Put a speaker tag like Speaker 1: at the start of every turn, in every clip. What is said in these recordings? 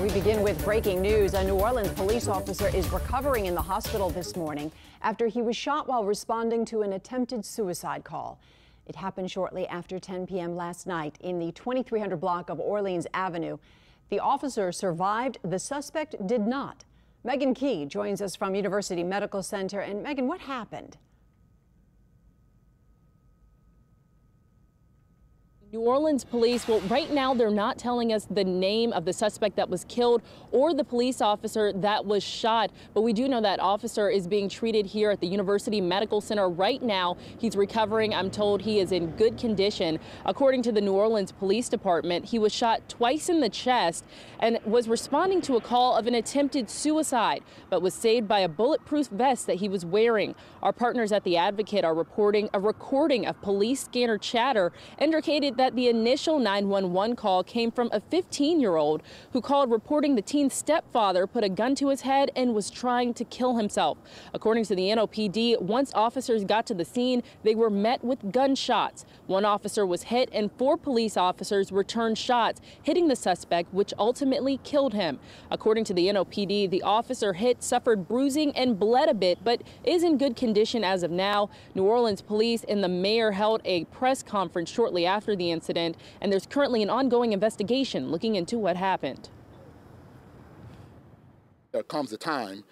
Speaker 1: We begin with breaking news. A New Orleans police officer is recovering in the hospital this morning after he was shot while responding to an attempted suicide call. It happened shortly after 10 p.m. last night in the 2300 block of Orleans Avenue. The officer survived. The suspect did not. Megan Key joins us from University Medical Center. And Megan, what happened?
Speaker 2: New Orleans police, well, right now they're not telling us the name of the suspect that was killed or the police officer that was shot, but we do know that officer is being treated here at the University Medical Center right now. He's recovering. I'm told he is in good condition. According to the New Orleans Police Department, he was shot twice in the chest and was responding to a call of an attempted suicide, but was saved by a bulletproof vest that he was wearing. Our partners at The Advocate are reporting a recording of police scanner chatter indicated that the initial 911 call came from a 15-year-old who called reporting the teen's stepfather put a gun to his head and was trying to kill himself. According to the NOPD, once officers got to the scene, they were met with gunshots. One officer was hit and 4 police officers returned shots, hitting the suspect, which ultimately killed him. According to the NOPD, the officer hit suffered bruising and bled a bit, but is in good condition as of now. New Orleans police and the mayor held a press conference shortly after the incident, and there's currently an ongoing investigation looking into what happened.
Speaker 3: There comes a time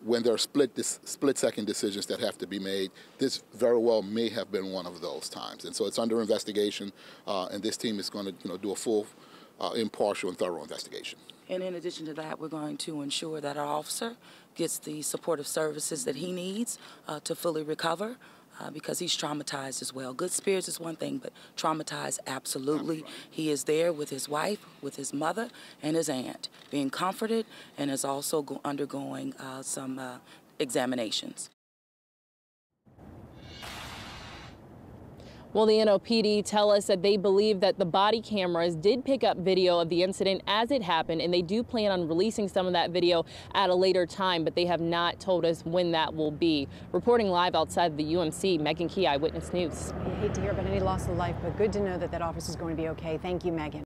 Speaker 3: when there are split-second decisions that have to be made. This very well may have been one of those times, and so it's under investigation, and this team is going to do a full, impartial and thorough investigation.
Speaker 4: And in addition to that, we're going to ensure that our officer gets the supportive services that he needs to fully recover. Because he's traumatized as well. Good spirits is one thing, but traumatized, absolutely. He is there with his wife, with his mother, and his aunt, being comforted, and is also undergoing some examinations.
Speaker 2: Well, the NOPD tell us that they believe that the body cameras did pick up video of the incident as it happened, and they do plan on releasing some of that video at a later time, but they have not told us when that will be. Reporting live outside the UMC, Megan Key, Eyewitness News.
Speaker 1: I hate to hear about any loss of life, but good to know that that officer is going to be okay. Thank you, Megan.